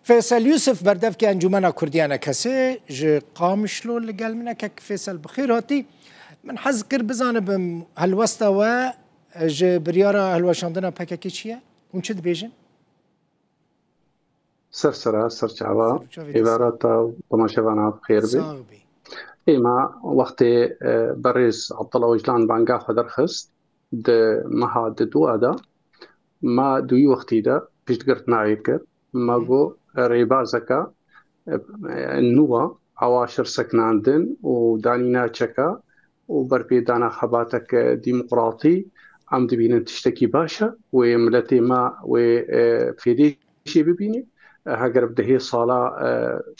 فيصل يوسف بردف كي انجمنا كرديانا كسي ج قامشلو لقال منك فيصل بخير هاتي من حز كر بزانب هالوسطة و ج بريارة هالوشاندنا باكاكيشيا ونشد بيجن سرسرة سرچاوا عبارات تماشاوانا بخير بي إما وقت برز عبد الله وجلان بانجا خدر خست د مها د دو ادا ما دوی وقتی دا پیشتگرت نایکر ما گو ریبازکا نوا عواشر سکناندن و دانینا چکا و برپیدانا خباتك ديمقراطي عم دبينن تشتكي باشا وملتي ما وفيديشي ببيني هاگر بدهي صالة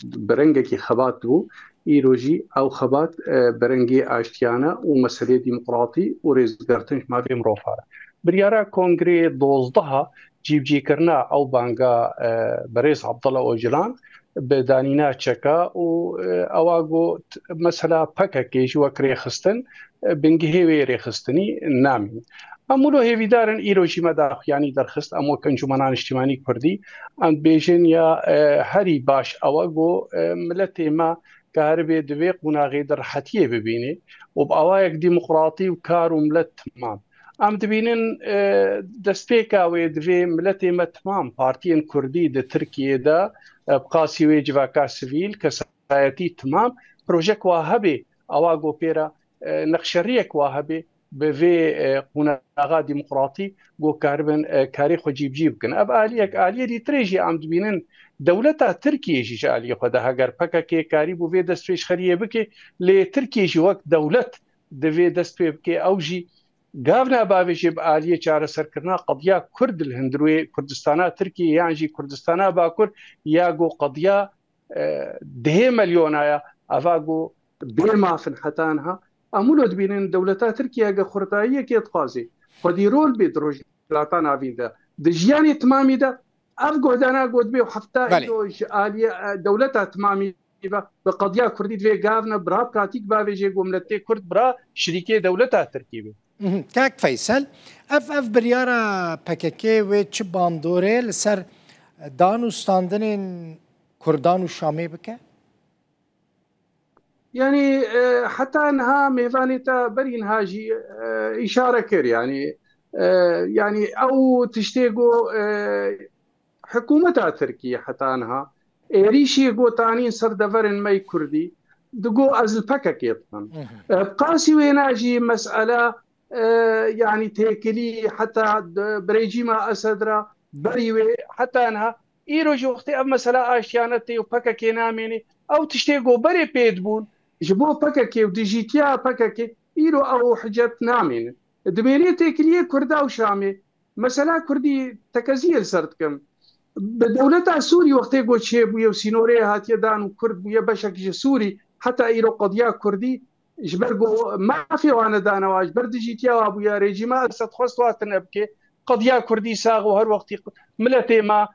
برنگكي خبات بو إيروجي أو خبات برنگي آشتيانا ومسألة ديمقراطي ورزقرتنش ما في مروفارة بريارا كونغري دوزدها جي كرنا أو بانغا بريس عبد الله أوجلان بدانينا تشكا و أواغو مثلا باكاكيش وكري خستن بنجهوي ريخستني نامي أمولو هيفي دارن إيروجي مداخ يعني درخست أمو كنجمانان اجتماعي كردي عند بيجن يا هري باش أواغو ملتي ما كهربي دويق مناغي در حتيه ببيني وبأوايك ديمقراطي وكار وملت تمام ام دبینن دستپیکا و دوی ملتی ما تمام پارتین کردی د ترکیه دا بقاسی و جواکا سویل کسایتی تمام پروژک واهبی اواگو پیرا نقشریک واهبی به قناغا ديمقراطي جو كاربن كاري خو جيب جيب كن اب آليه دي تريجي عم دبينن دولتا تركيا جي آليه خدا هاگر پکا كي كاري بو في دستفيش خريه بكي لتركيا جي وقت دولت دفي دستفي بكي اوجي قافنا بابيجي بآلية چارە سەرکردنا قضية كرد الهندروي كردستانا تركيا يعني جي كردستانا باكر ياغو قضية 10 مليون افاغو بما في حتانها امولو دبينن دولتا تركيا خرطايه كي تقازي خدي رول بيدروج لاتانا فيندا دجياني تمامي دا افغو دانا قد بي حفتا آلية دولتا تمامي بقضية كردي في قافنا برا براتيك بابيجي قوملتي كرد برا شريكي دولتا تركيا كاك فيصل اف بريارا باكاكي و چ باندوري لسر دانو ستاندن كردان و شامي بك يعني حتى انها ميفانيتا برين هاجي اشاره كر يعني يعني او تشتيقو حكومتها تركيا حتى انها ريشي قوتاني سر دفرن ماي كردي دقو ازل باكاكي قاسي ويناجي مساله يعني تيكلي حتى بريجيما أسدرا بريوي حتى أنها إيروج وقتي أب مسألة آشيانتي وبكاكي ناميني أو تشتيقو بري بيدبون جبو بكاكي وديجيتيا بكاكي إيرو أو حجة نامين دميني تيكلي كردا وشامي مسألة كردي تكزيل سردكم بدولة سوري وقتي قو تشيبو يوسينوري هاتي دان وكرد ويبشك سوري حتى إيرو قضية كردي جبرجو ما في وانا دانا واج برد جيتيا وابو يا ريجيما ستخوست نبكي قضيه كردي ساغ وهر وقت ملتي ما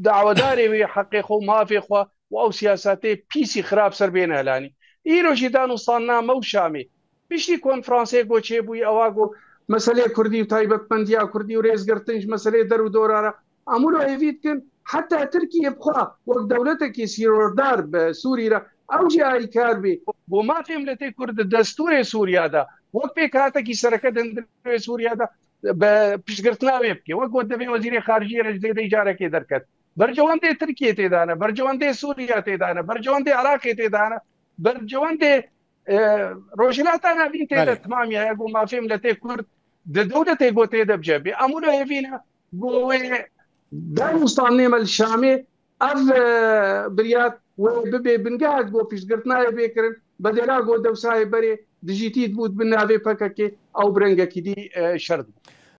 دعوه داري ويحققوا ما في خو او سياساتي بيسي خراب سر بين اهلاني ايرو جيدان وصلنا موشامي بيشي كونفرنسي غوتشي بو اواغو مساله كردي وتايبت بنديا كردي وريز قرتنج مساله درو دوراره امولو ايفيتكن حتى تركيا بخوا وقت دولتك يسير دار بسوريا او جاي كاربي وما في ملتي كرد دستور سوريا دا وقت كاتكي سركه دندر سوريا دا بيشغرتنا ويبكي وقت دبي وزير خارجيه رجدي اجاره كي دركت برجوان دي تركيا تيدانا برجوان دي سوريا تيدانا برجوان دي عراق تيدانا برجوان دي روجلات انا بنت تمام يا ما في ملتي كرد دوله تيغو تيد بجبي امولو هيفينا جو دا مستعمم الشامي اف بريات وببي بنقاعد بو فيش قرتنا بيكرن بدلا قو دوساي بري ديجيتي تبوت بالنافي باكاكي او برنجا كي دي شرد